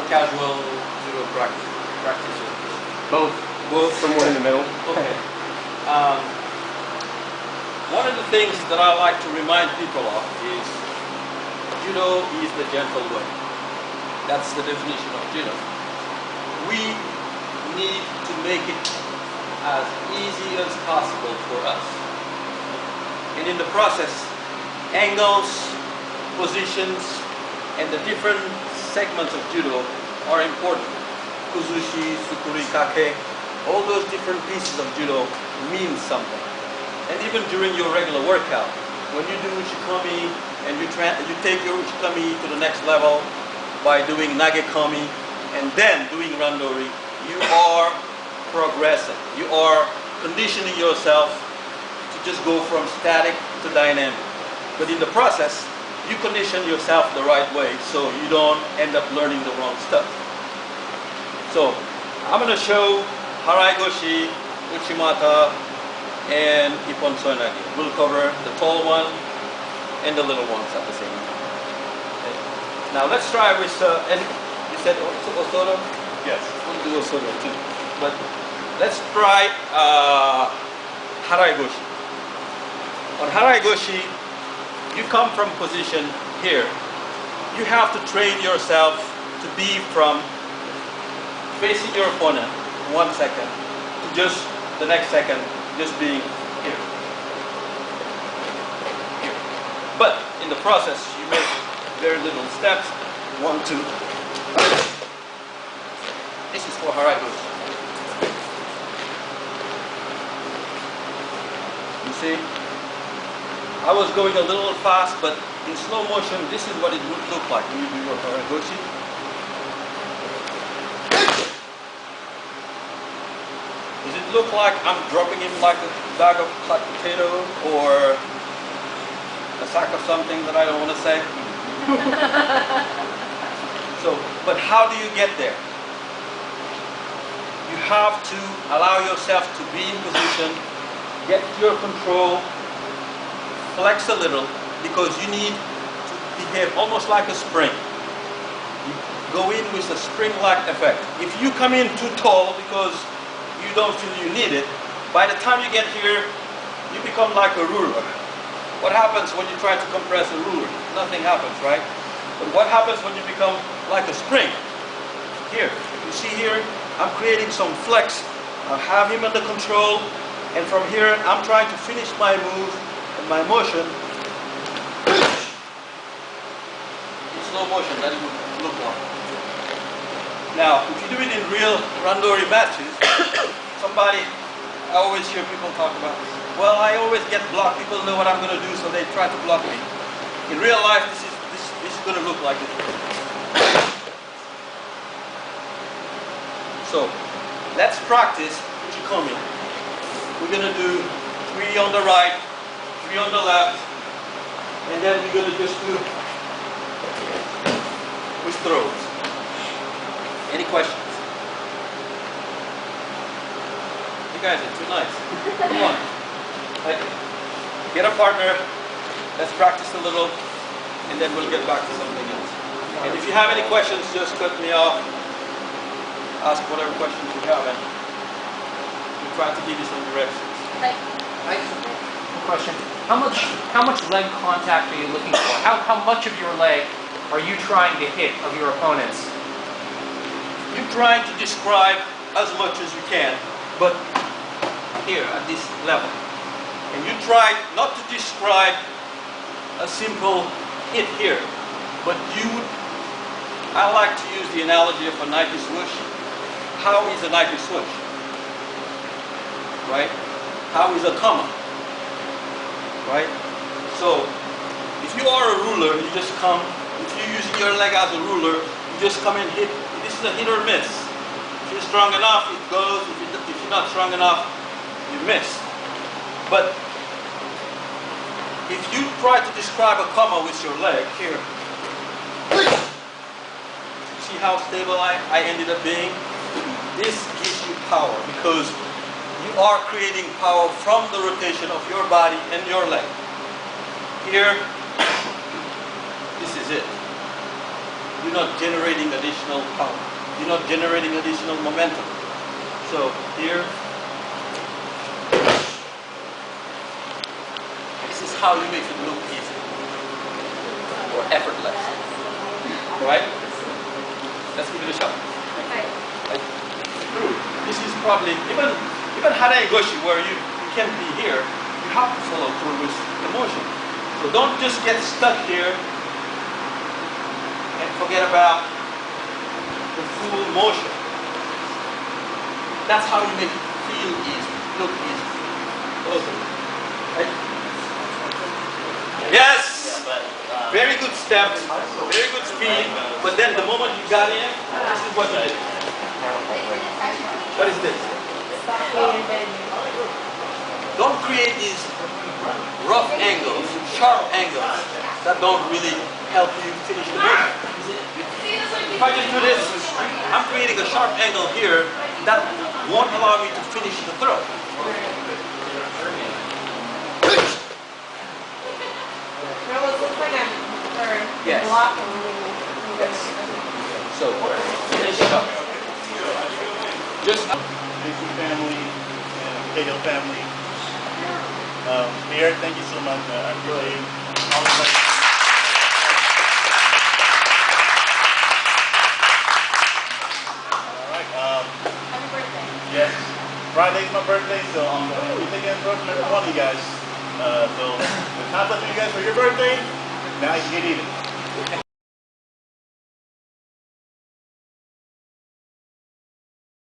casual judo practitioners? Both. Both. Somewhere in the middle. Okay. One of the things that I like to remind people of is judo is the gentle way. That's the definition of judo. We need to make it as easy as possible for us. And in the process, angles, positions, and the different segments of judo are important. Kuzushi, Sukuri, Kake, all those different pieces of judo mean something. And even during your regular workout, when you do uchikomi and you take your uchikomi to the next level by doing nagekomi and then doing randori, you are progressing. You are conditioning yourself to just go from static to dynamic. But in the process, you condition yourself the right way so you don't end up learning the wrong stuff. So I'm going to show Harai Goshi, Uchimata, and Ippon Soinagi. We'll cover the tall one and the little ones at the same time. Okay. Now let's try with, and you said Osodo? Yes. We'll do Osodo too. But let's try Harai Goshi. On Harai Goshi, you come from position here. You have to train yourself to be from facing your opponent 1 second to just the next second just being here. Here. But in the process, you make very little steps. 1, 2. This is for Harai Goshi. You see, I was going a little fast, but in slow motion, this is what it would look like when you do your Harai Goshi. Does it look like I'm dropping him like a bag of hot potato or a sack of something that I don't want to say? So, but how do you get there? You have to allow yourself to be in position, get your control, flex a little, because you need to behave almost like a spring. You go in with a spring-like effect. If you come in too tall because you don't feel you need it, by the time you get here, you become like a ruler. What happens when you try to compress a ruler? Nothing happens, right? But what happens when you become like a spring? Here, you see here, I'm creating some flex. I have him under control, and from here, I'm trying to finish my move and my motion. In slow motion, that would look like. Now, if you do it in real randori matches, I always hear people talk about, well, I always get blocked, people know what I'm going to do, so they try to block me. In real life, this is going to look like this. So, let's practice uchikomi. We're going to do 3 on the right, 3 on the left, and then we're going to just do with throws. Any questions? You guys are too nice. Come on. Get a partner. Let's practice a little, and then we'll get back to something else. And if you have any questions, just cut me off. Ask whatever questions you have, and we'll try to give you some directions. Question: How much leg contact are you looking for? How much of your leg are you trying to hit of your opponents? You're trying to describe as much as you can, but here at this level. And you try not to describe a simple hit here, but I like to use the analogy of a Nike swoosh. How is a Nike swoosh? Right? How is a comma? Right? So, if you are a ruler, you just come, if you're using your leg as a ruler, you just come and hit. This is a hit or miss. If you're strong enough, it goes. If you're not strong enough, you miss. But if you try to describe a comma with your leg, here, see how stable I ended up being? This gives you power because you are creating power from the rotation of your body and your leg. Here, this is it. you're not generating additional power. You're not generating additional momentum. So here, this is how you make it look easy or effortless. Right? Let's give it a shot. Okay. This is probably even Harai Goshi, where you can't be here, you have to follow through with the motion. So don't just get stuck here and forget about the full motion. That's how you make it feel easy, look easy. Awesome. Right? Yes! Very good steps, very good speed, but then the moment you got in, this is what you did. What is this? Don't create these rough angles, sharp angles that don't really help you finish the motion. If I just do this, I'm creating a sharp angle here that won't allow me to finish the throw. Yes. So, finish it up. Just family and Cahill family. Pierre, thank you so much. I appreciate all the Alright, Happy birthday. yes. Friday's my birthday, so I'm going to be taking a birthday from every one of you guys. So the time's up to you guys for your birthday. Now you can get even.